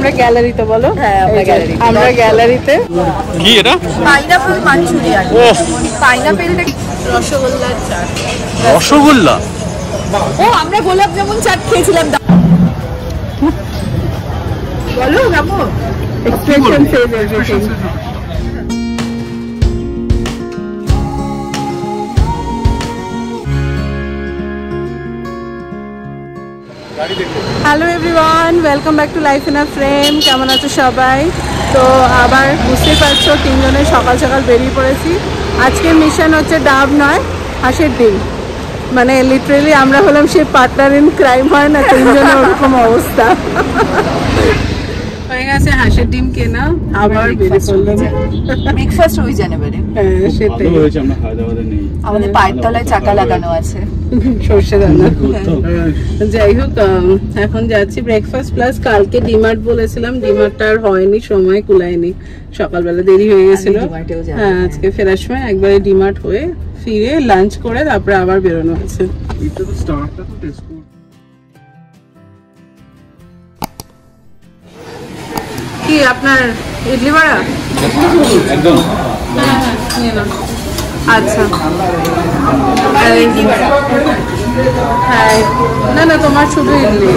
আমরা গ্যালারিতে বলো। হ্যাঁ আমরা গ্যালারিতে। কি এটা? Pineapple Manchurian. পাইনাপেলটা রসগোল্লার চাট। রসগোল্লা? ও আমরা গোলাপ জামুন চাট খেয়েছিলাম। বলো কেমন? Expression Sage everything. Hello everyone, welcome back to life in a frame. কেমন আছো সবাই? তো আবার বুঝতেই পারছো তিনজনে সকাল সকাল বেরিয়ে পড়েছি। আজকের মিশন হচ্ছে ডাব নয়, হাঁসের ডিম। মানে লিটারেলি আমরা হলাম সেই পার্টনার ইন ক্রাইম, হয় না তিনজনের ওরকম অবস্থা। হয়ে গেছে হাঁসের ডিম কেনা, আবার বেরিয়ে পড়লাম। ব্রেকফাস্ট হয়ে জানে বারে। হ্যাঁ সেটাই। ভালো হয়েছে আমরা হায়দ্রাবাদে নেই। আমাদের পায়ের তলায় চাকা লাগানো আছে। সর্ষে রান্না। যাই হোক, এখন যাচ্ছি ব্রেকফাস্ট প্লাস কালকে ডিমার্ট বলেছিলাম, ডিমার্টটা আর হয়নি, সময় কুলায়নি, সকালবেলা দেরি হয়ে গেছিল। হ্যাঁ আজকে ফেরার সময় একবারে ডিমার্ট হয়ে ফিরে লাঞ্চ করে তারপরে আবার বেরোনো আছে। কি আপনার ইডলি বড়া? একদম। আচ্ছা হ্যাঁ, না না তোমার শুধু ইডলি।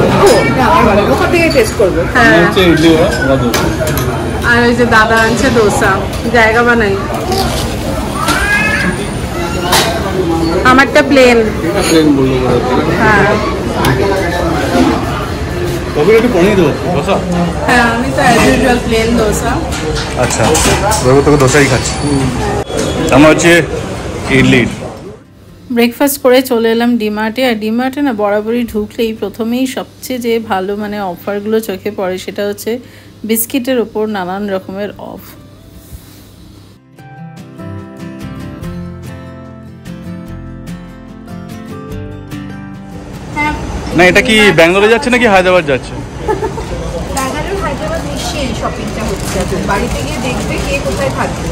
ওখান থেকে টেস্ট করবো। হ্যাঁ ইডলি ওরা আর ওই যে দাদা আনছে দোসা, জায়গা বানাই। আমারটা প্লেন। হ্যাঁ কবে একটু পনির দেবো দোসা? হ্যাঁ আমি তো অ্যাজ ইউজুয়াল প্লেন দোসা। আচ্ছা তোকে দোসাই খাচ্ছি। আমার হচ্ছে ইডলি। ব্রেকফাস্ট করে চলে এলাম ডিমার্টে। আর ডিমার্টে না বরাবরই ঢুকলেই প্রথমেই সবচেয়ে যে ভালো মানে অফারগুলো চোখে পড়ে সেটা হচ্ছে বিস্কিটের ওপর নানান রকমের অফ। না এটা কি ব্যাঙ্গালোরে যাচ্ছে নাকি হায়দ্রাবাদ যাচ্ছে? ব্যাঙ্গালোর হায়দ্রাবাদ মিশিয়ে শপিংটা হচ্ছে। বাড়িতে গিয়ে দেখবে কে কোথায় থাকবে,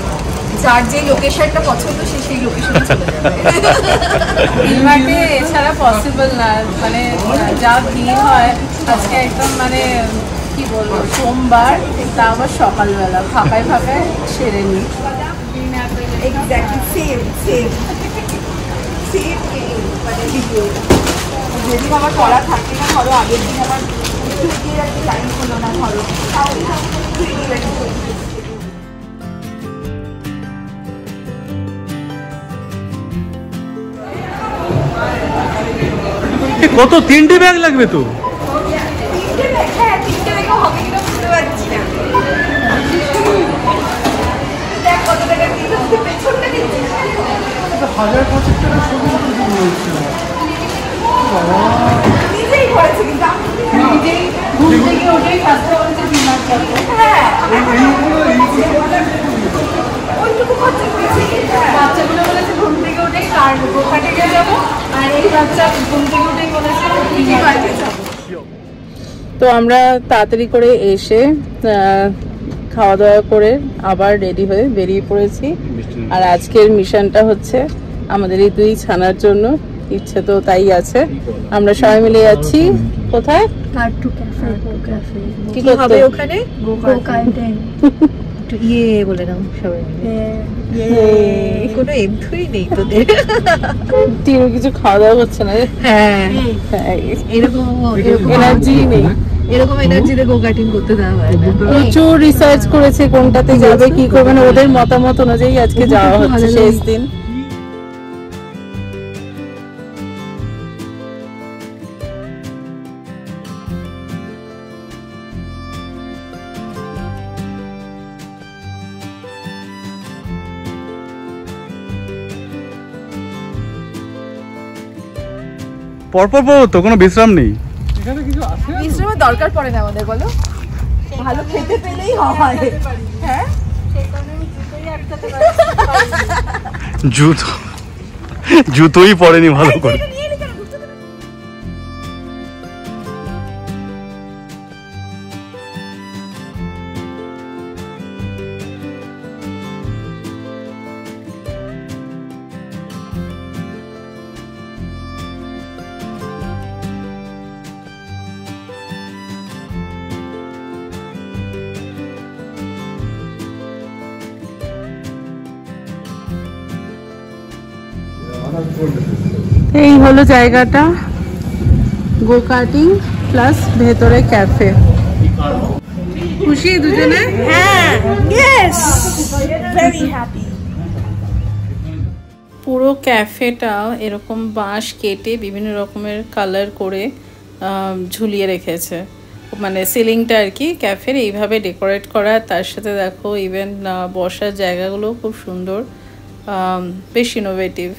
যার যে লোকেশনটা পছন্দ সে সেই লোকেশনে চলে যাবে। ডিমার্টে এছাড়া পসিবল না, মানে যা ভিড় হয়। আজকে একদম মানে কি বলবো, সোমবার, তা আবার সকালবেলা ফাঁকায় ফাঁকায় সেরে নিই। এক্স্যাক্টলি সেম সেম সেম মানে ভিডিও। যেদিন আমার পড়া থাকে না, ধরো আগের দিন আমার একটু গিয়ে আর কি টাইম হলো না, ধরো তাহলে কত 3টে ব্যাগ লাগবে তো? হ্যাঁ 3টে ব্যাগও হবে কিনা বুঝতে পারছি না। দেখ কত টাকা দিল, পেছনটা দিচ্ছি 1000-50 টাকা শুধু নিজেই করেছে কিন্তু নিজেই ঘুম থেকে ওটাই কাজটা করেছে ডিমার্ট করতে। হ্যাঁ ওইটুকু খরচা করেছি। বাচ্চাগুলো বলেছে ঘুম থেকে উঠেই গোখাটে গিয়ে যাবো, আর এই বাচ্চা ঘুম থেকে উঠেই বলেছে ডিমার্টে যাবো। তো আমরা তাড়াতাড়ি করে এসে খাওয়া দাওয়া করে আবার রেডি হয়ে বেরিয়ে পড়েছি। আর আজকের মিশনটা হচ্ছে আমাদের এই দুই ছানার জন্য, ইচ্ছে তো তাই আছে। আমরা সবাই মিলে যাচ্ছি কোথায়? কি করতে ওখানে ইয়ে বলে নাও সবাই মিলে। কোনো এমথুই নেই তোদের? টিনু কিছু খাওয়া দাওয়া করছে না। হ্যাঁ এরকম এনার্জি নেই, এরকম এনার্জিতে গো কাটিং করতে দেওয়া হয় না। প্রচুর রিসার্চ করেছে কোনটাতে যাবে কি করবে না, ওদের মতামত অনুযায়ী আজকে যাওয়া হচ্ছে শেষ দিন। পরপর পর তো কোনো বিশ্রাম নেই। বিশ্রামের দরকার পড়ে না আমাদের, বলো? ভালো খেতে পেলেই হয়। হ্যাঁ জুতোই পরেনি ভালো করে। এই হলো জায়গাটা, গো কার্টিং প্লাস ভেতরে ক্যাফে। খুশি দুজনে? হ্যাঁ, ইয়েস, ভেরি হ্যাপি। পুরো ক্যাফেটা এরকম বাঁশ কেটে বিভিন্ন রকমের কালার করে ঝুলিয়ে রেখেছে, মানে সিলিংটা আর কি ক্যাফের এইভাবে ডেকোরেট করা। তার সাথে দেখো ইভেন বসার জায়গাগুলো খুব সুন্দর, বেশ ইনোভেটিভ।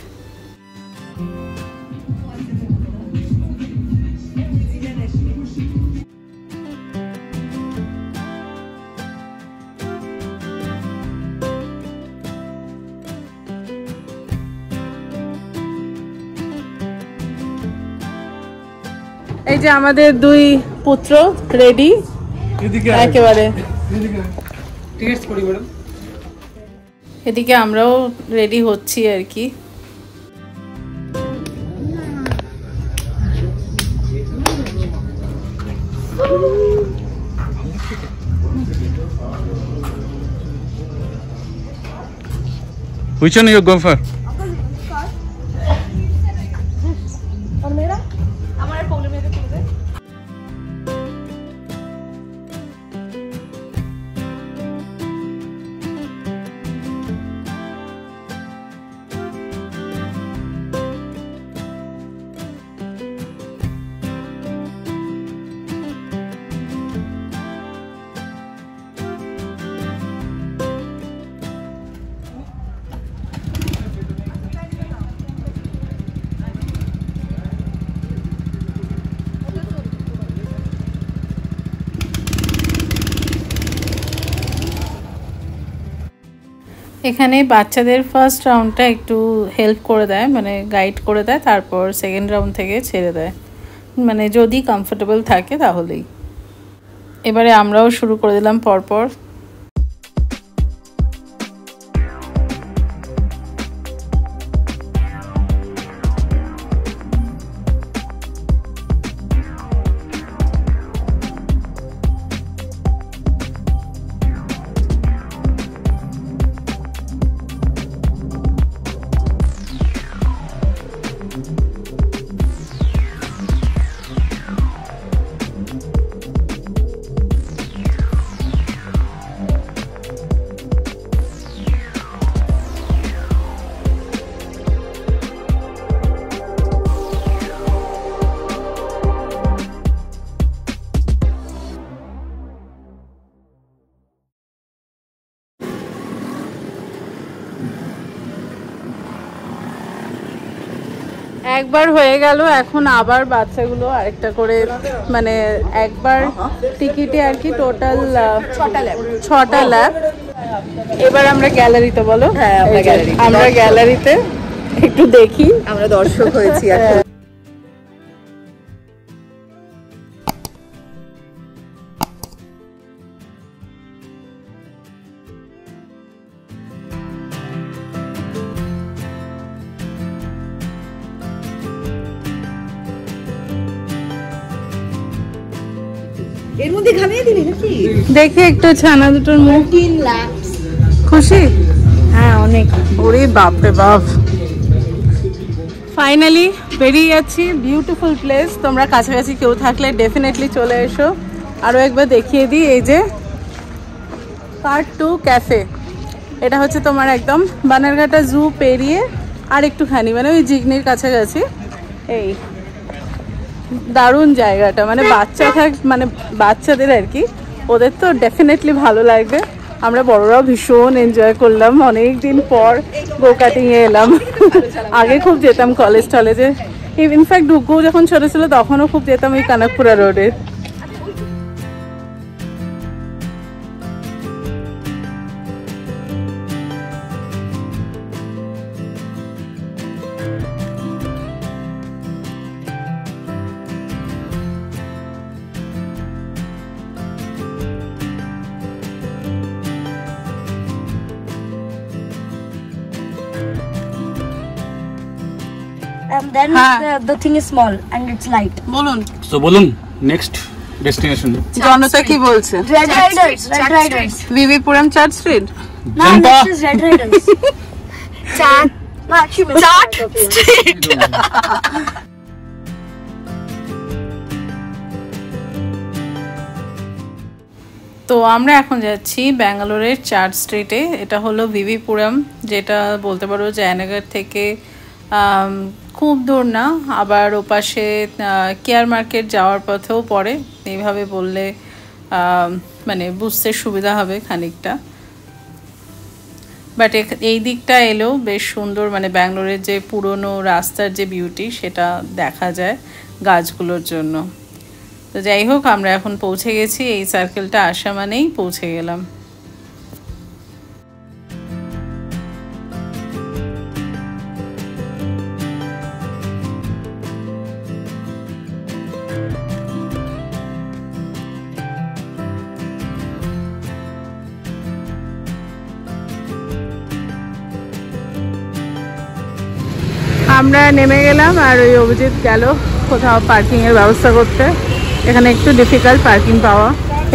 এই যে আমাদের দুই পুত্র রেডি একেবারে, এদিকে আমরাও রেডি হচ্ছি আর কি। Which one you go for? और मेरा हमारे फोन में तो दे। এখানে বাচ্চাদের ফার্স্ট রাউন্ডটা একটু হেল্প করে দেয়, মানে গাইড করে দেয়, তারপর সেকেন্ড রাউন্ড থেকে ছেড়ে দেয়, মানে যদি কমফোর্টেবল থাকে তাহলেই। এবারে আমরাও শুরু করে দিলাম পরপর। একবার হয়ে গেল, এখন আবার বাচ্চাগুলো আরেকটা করে, মানে একবার টিকিটে আর কি টোটাল 6টা ল্যাব। এবার আমরা গ্যালারিতে, বলো। হ্যাঁ, আমরা গ্যালারিতে একটু দেখি, আমরা দর্শক হয়েছি এখন। এর মধ্যে ঘামিয়ে দিলি নাকি? দেখি একটু ছানা দুটোর মুখ। 3 lakhs খুশি? হ্যাঁ, অনেক। ওরে বাপরে বাপ, ফাইনালি বেরিয়ে যাচ্ছি। বিউটিফুল প্লেস, তোমরা কাছাকাছি কেউ থাকলে ডেফিনেটলি চলে এসো। আরও একবার দেখিয়ে দিই, এই যে পার্ট 2 ক্যাফে, এটা হচ্ছে তোমার একদম বানারঘাটা জু পেরিয়ে আর একটুখানি, মানে ওই জিগনির কাছাকাছি। এই দারুণ জায়গাটা, মানে মানে বাচ্চাদের আর কি, ওদের তো ডেফিনেটলি ভালো লাগবে। আমরা বড়রাও ভীষণ এনজয় করলাম, অনেক দিন পর গো কাটিংয়ে এলাম। আগে খুব যেতাম কলেজ টলেজে, ইনফ্যাক্ট ডুগু যখন ছোট ছিল তখনও খুব যেতাম এই কানাকপুরা রোডে। And then the thing is small and it's light. বলুন, So বলুন next destination. জনতা কি বলছে? Red Riders. VV Puram church street. No, Jampa. this is Red Riders. Chat. No, actually, chaat street. তো আমরা এখন যাচ্ছি ব্যাঙ্গালোরের চার্চ স্ট্রিটে। এটা হলো ভিভিপুরম, যেটা বলতে পারো জয়নগর থেকে খুব দূর না, আবার ওপাশে কেয়ার মার্কেট যাওয়ার পথেও পড়ে। এইভাবে বললে মানে বুঝতে সুবিধা হবে খানিকটা। বাট এই দিকটা এলেও বেশ সুন্দর, মানে ব্যাঙ্গালোরের যে পুরনো রাস্তার যে বিউটি সেটা দেখা যায় গাছগুলোর জন্য। তো যাই হোক, আমরা এখন পৌঁছে গেছি। এই সার্কেলটা আসা মানেই পৌঁছে গেলাম। আমরা নেমে গেলাম আর ওই অভিজিৎ গেল কোথাও পার্কিংয়ের ব্যবস্থা করতে। এখানে একটু ডিফিকাল্ট পার্কিং পাওয়া।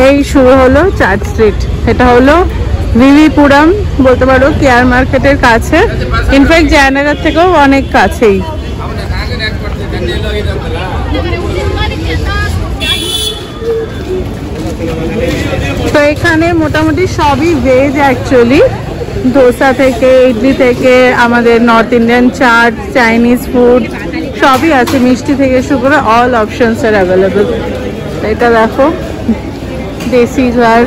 এই শুরু হলো চার্চ স্ট্রিট। এটা হলো ভিভিপুরম, বলতে পারো কেয়ার মার্কেটের কাছে, ইনফ্যাক্ট জয়নগর থেকেও অনেক কাছেই। তো এখানে মোটামুটি সবই ভেজ অ্যাকচুয়ালি, ধোসা থেকে ইডলি থেকে আমাদের north Indian chaat, Chinese food সবই আছে, মিষ্টি থেকে শুরু করে অল অপশনস আর অ্যাভেলেবল। এটা দেখো দেশি ঘর।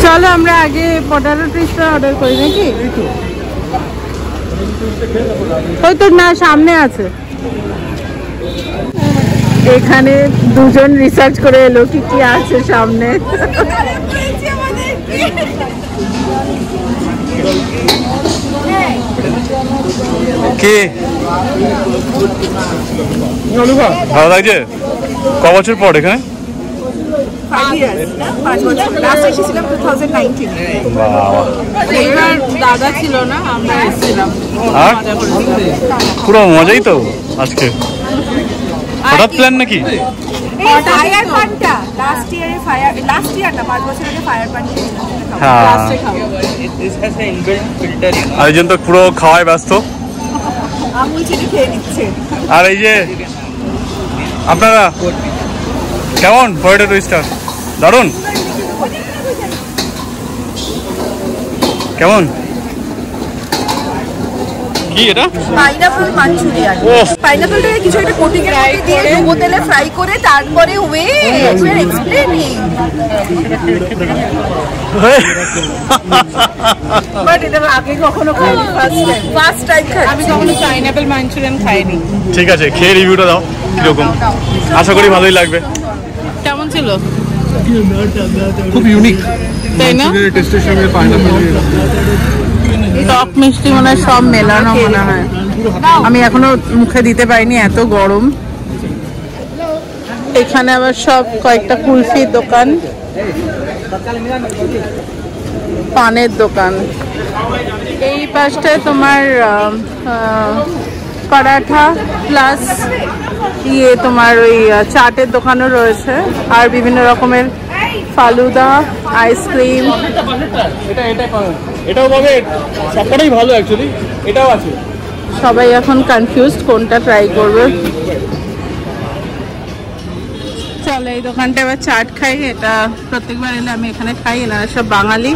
চলো আমরা আগে পটাটো ট্রিপটা অর্ডার করি নাকি? ওই তো না, সামনে আছে। এখানে দুজন রিসার্চ করে এলো কি কি আছে সামনে। কে ভালো লাগছে? ক বছর পর এখানে? 5 years, 5 বছর। লাস্ট এসেছিলাম 2019। এইবার দাদা ছিল না, আমরা এসেছিলাম। আর পুরো মজাই তো আজকে। হঠাৎ প্ল্যান নাকি? ফায়ার পানটা লাস্ট ইয়ারে, লাস্ট ইয়ার না 5 বছর আগে ফায়ার পান খেয়েছিলাম। হ্যাঁ, আয়োজন তো পুরো খাওয়ায় ব্যস্ত। আমুল চিনি খেয়ে নিচ্ছে। আর এই যে আপনারা কেমন পটেটো টুইস্টার? দারুন। কেমন কি এটা? Pineapple Manchurian. পাইনাপলটাকে কিছু একটা কোটিং এর মধ্যে দিয়ে ডুবো তেলে ফ্রাই করে তারপরে wait we are explaining. But এটা আগে কখনো খাইনি, ফার্স্ট টাইম খাচ্ছি। আমি কখনো পাইনাপল মাঞ্চুরিয়ান খাইনি। ঠিক আছে, খেয়ে রিভিউটা দাও কিরকম। আশা করি ভালোই লাগবে। কেমন ছিল? খুব ইউনিক, তাই না? টেস্টের সঙ্গে পাইনাপল টক মিষ্টি মনে হয় সব মেলানো মনে হয়। আমি এখনো মুখে দিতে পারিনি, এত গরম। এখানে আবার সব কয়েকটা কুলফির দোকান, পানের দোকান। এই পাশটায় তোমার পরাঠা প্লাস তোমার ওই চাটের দোকানও রয়েছে, আর বিভিন্ন রকমের ফালুদা, আইসক্রিম। এটাও পাবে, সবটাই ভালো অ্যাকচুয়ালি। এটাও আছে। সবাই এখন কনফিউজড কোনটা ট্রাই করবে। চলো এই দোকানটা এবার চাট খাই। এটা প্রত্যেকবার এলে আমি এখানে খাই, না সব বাঙালি।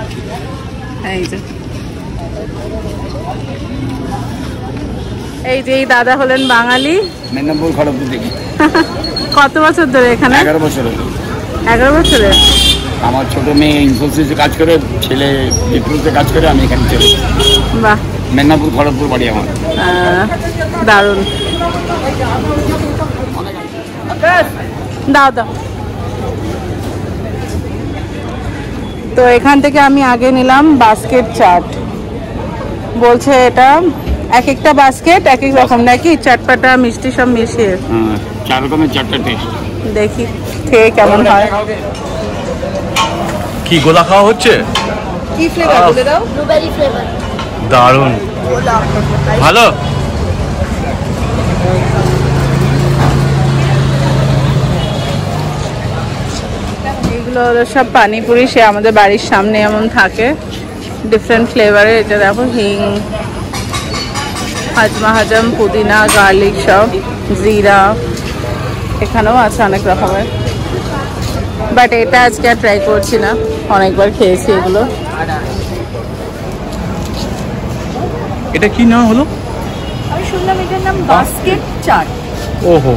এই যে এই দাদা হলেন বাঙালি। মেদিনীপুর খড়গপুর থেকে। কত বছর ধরে এখানে? 11 বছর হলো। 11 বছরে? আমার ছোট মেয়ে ইনফোসিসে কাজ করে, ছেলে ডিপ্লোতে কাজ করে, আমি এখানে চলে। বাহ, মেদিনীপুর খড়গপুর বাড়ি আমার। দারুণ। দাও দাও। তো এখান থেকে আমি আগে নিলাম বাস্কেট চাট। বলছে এটা এক একটা বাস্কেট এক এক রকম নাকি, চাটপাটা মিষ্টি সব মিশিয়ে। 4 রকমের 4টা টেস্ট। দেখি খেয়ে কেমন হয়। কি গোলা খাওয়া হচ্ছে? কি ফ্লেভার বলে দাও? Blueberry flavor. দারুণ, ভালো। এগুলো হলো সব পানিপুরি, সে আমাদের বাড়ির সামনে এমন থাকে ডিফারেন্ট ফ্লেভারের। এটা দেখো হিং, হাজমা হাজম, পুদিনা, গার্লিক, সব জিরা, এখানেও আছে অনেক রকমের। বাট এটা আজকে আর ট্রাই করছি না, অনেকবার খেয়েছি এগুলো। এটা কি নাম হলো? আমি শুনলাম এটার নাম বাস্কেট চাট। ওহো,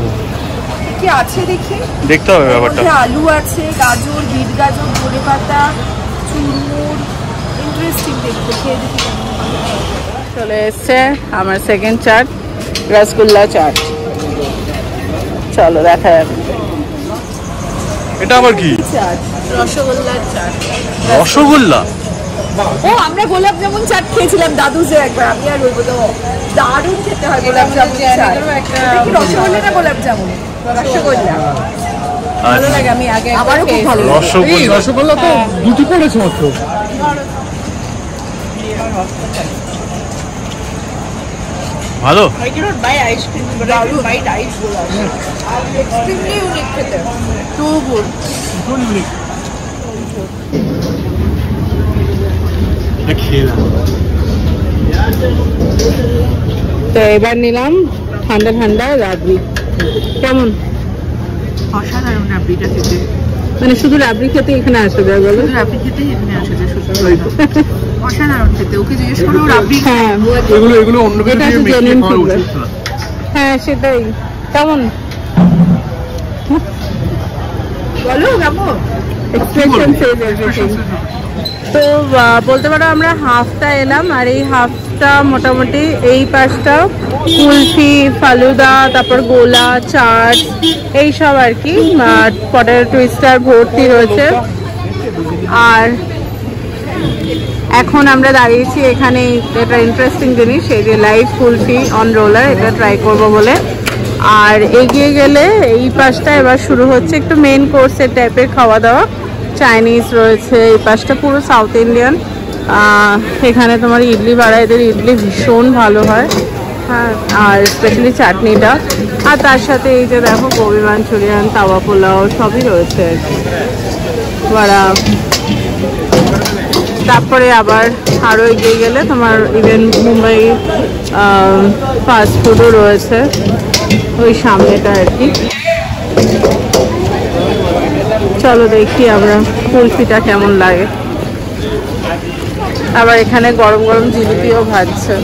কি আছে দেখি, দেখতে হবে ব্যাপারটা। আলু আছে, গাজর, বিট গাজর, ধনেপাতা, চুরমুর, ইন্টারেস্টিং দেখতে। খেয়ে দেখি কেমন হয়। চলে এসছে আমার সেকেন্ড চাট, রসগোল্লা চাট। চলো দেখা যাবে। এটা আবার কি? চাট, রসগোল্লার চাট। রসগোল্লা? ও আমরা গোলাপ জামুন চাট খেয়েছিলাম দাদুজে একবার, আমি আর বলবো তো দারুণ খেতে হয় গোলাপ জামুন চাট। রসগোল্লা না গোলাপ জামুন? রসগোল্লা ভালো লাগে, আমি আগে আমারও খুব ভালো লাগে। রসগোল্লা তো দুটি পড়েছে মাত্র। ভালো। এক্সট্রিমলি ইউনিক খেতে, টু গুড। তো এবার নিলাম ঠান্ডা ঠান্ডা রাবড়ি। কেমন? অসাধারণ রাবড়িটা খেতে, মানে শুধু রাবড়ি খেতে এখানে আসা যায় বলো? রাবড়ি খেতেই এখানে আসা যায়, অসাধারণ খেতে। ওকে জিজ্ঞেস করো রাবড়ি। হ্যাঁ, এগুলো অন্য কিছু এটা দিয়ে হচ্ছে মিশিয়ে genuine খাওয়া flavor। উচিত না। হ্যাঁ সেটাই। কেমন বলো কেমন এক্সপ্রেশন সেজ এভরিথিং। তো বলতে পারো আমরা হাফটা এলাম, আর এই হাফটা মোটামুটি এই পাশটা কুলফি, ফালুদা, তারপর গোলা, চাট, এইসব আর কি। পটেটো টুইস্টার ভর্তি রয়েছে। আর এখন আমরা দাঁড়িয়েছি এখানে, এটা ইন্টারেস্টিং জিনিস, এই যে লাইভ কুলফি অন রোলার, এটা ট্রাই করবো বলে। আর এগিয়ে গেলে এই পাশটা এবার শুরু হচ্ছে একটু মেন কোর্সের টাইপের খাওয়া দাওয়া। চাইনিজ রয়েছে, এই পাশটা পুরো সাউথ ইন্ডিয়ান। এখানে তোমার ইডলি বাড়া, এদের ইডলি ভীষণ ভালো হয়। হ্যাঁ, আর স্পেশালি চাটনিটা। আর তার সাথে এই যে দেখো গোবি মাঞ্চুরিয়ান, তাওয়া পোলাও সবই রয়েছে আর কি, বাড়া। তারপরে আবার আরও এগিয়ে গেলে তোমার ইভেন মুম্বাই ফাস্ট ফুডও রয়েছে ওই সামনেটা আর কি। চলো দেখি আমরা কুলফিটা কেমন লাগে। আবার এখানে গরম গরম জিলিপিও ভাজছে।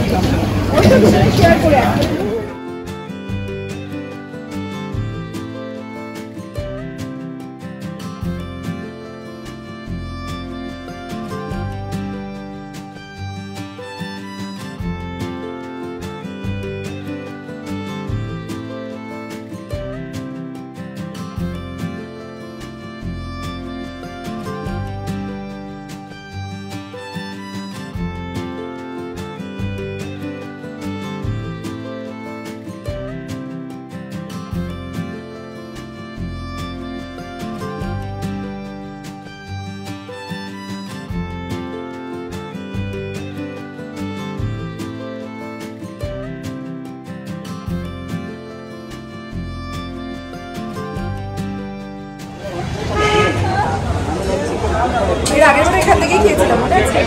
এর আগের বার এখান থেকেই খেয়েছিলাম, মনে আছে?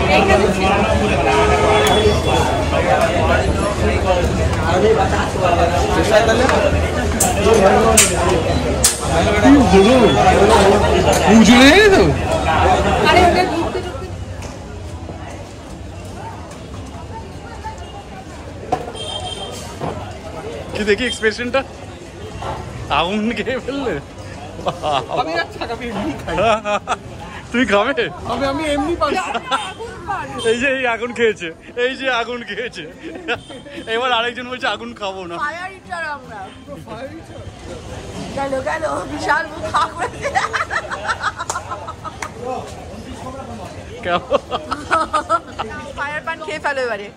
কি দেখি এক্সপ্রেশনটা, আগুন খেয়ে ফেললে। তুমি খাবে? আমি এমনি পারি। এই যে এই আগুন খেয়েছে, এই যে আগুন খেয়েছে। এবার আরেকজন বলছে আগুন খাবো না। ফায়ার ইটার আমরা, গেল গেল বিশাল মুখ খা করেছে। ফায়ার পান খেয়ে ফেলো এবারে।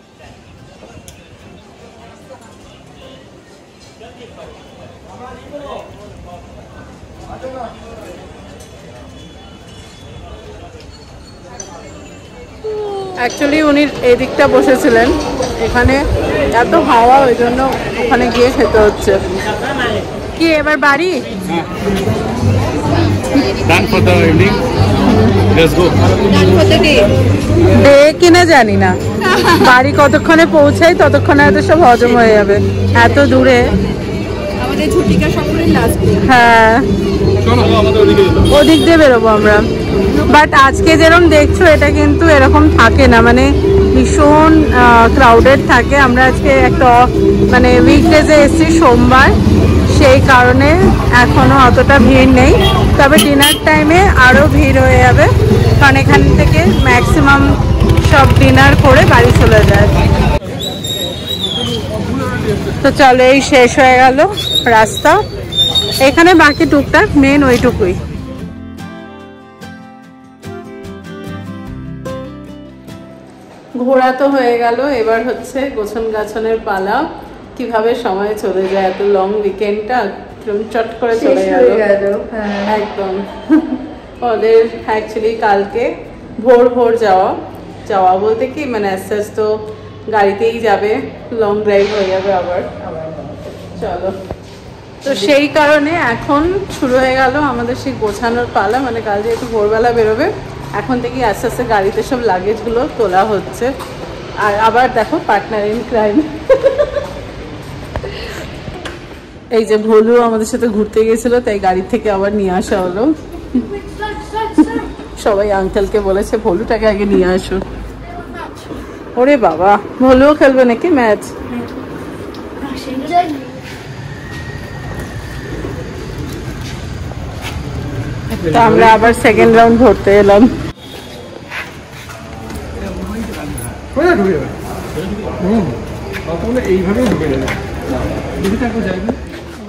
অ্যাকচুয়ালি উনি এই দিকটা বসেছিলেন, এখানে এত হাওয়া, ওই জন্য ওখানে গিয়ে খেতে হচ্ছে। কি এবার বাড়ি? Done for the evening. Let's go. Done for the day. Day কিনা জানি না, বাড়ি কতক্ষণে পৌঁছাই ততক্ষণে হয়তো সব হজম হয়ে যাবে, এত দূরে। আমাদের ঝুটিকা সফরের লাস্ট ডে। হ্যাঁ, ওদিক দিয়ে বেরোবো আমরা। বাট আজকে যেরকম দেখছো এটা কিন্তু এরকম থাকে না, মানে ভীষণ ক্রাউডেড থাকে। আমরা আজকে একটা মানে উইকডেজে এসেছি সোমবার, সেই কারণে এখনো অতটা ভিড় নেই। তবে ডিনার টাইমে আরও ভিড় হয়ে যাবে, কারণ এখান থেকে ম্যাক্সিমাম সব ডিনার করে বাড়ি চলে যায়। তো চলো, এই শেষ হয়ে গেল রাস্তা, এখানে বাকি টুকটাক মেন ওইটুকুই। ঘোরা তো হয়ে গেল, এবার হচ্ছে গোছন গাছনের পালা। কিভাবে সময় চলে যায়, এত লং উইকেন্ডটা চট করে চলে গেল একদম। ওদের অ্যাকচুয়ালি কালকে ভোর ভোর যাওয়া বলতে কি মানে আস্তে আস্তে তো গাড়িতেই যাবে, লং ড্রাইভ হয়ে যাবে আবার। চলো, তো সেই কারণে এখন শুরু হয়ে গেল আমাদের সেই গোছানোর পালা। মানে কাল যেহেতু ভোরবেলা বেরোবে, এখন থেকেই আস্তে আস্তে গাড়িতে সব লাগেজগুলো তোলা হচ্ছে। আর আবার দেখো পার্টনার ইন ক্রাইম, এই যে ভোলু আমাদের সাথে ঘুরতে গেছিল, তাই গাড়ি থেকে আবার নিয়ে আসা হলো। সবাই আঙ্কেলকে বলেছে ভোলুটাকে আগে নিয়ে আসো। ওরে বাবা, ভোলুও খেলবে নাকি ম্যাচ? তো আমরা আবার সেকেন্ড রাউন্ড ধরতে এলাম।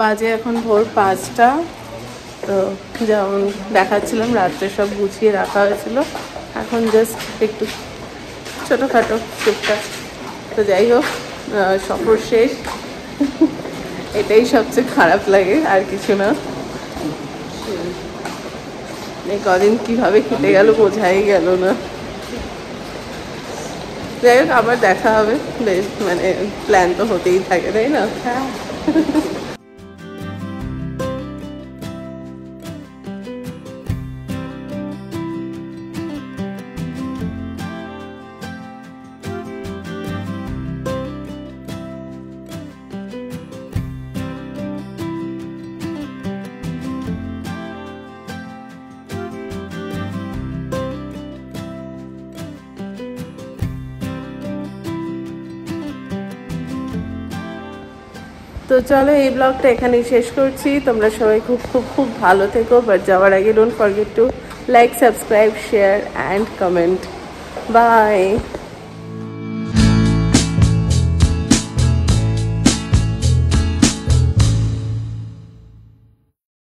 বাজে এখন ভোর 5টা। তো যেমন দেখাচ্ছিলাম রাত্রে সব গুছিয়ে রাখা হয়েছিল, এখন জাস্ট একটু ছোটোখাটো টুকটাক। তো যাই হোক, সফর শেষ, এটাই সবচেয়ে খারাপ লাগে, আর কিছু না। এই কদিন কিভাবে কেটে গেল বোঝাই গেল না। যাই হোক, আবার দেখা হবে, বেশ মানে প্ল্যান তো হতেই থাকে, তাই না? তো চলো, এই ব্লগটা এখানেই শেষ করছি। তোমরা সবাই খুব খুব খুব ভালো থেকো। বাট যাওয়ার আগে don't forget to like, subscribe, share and comment. By.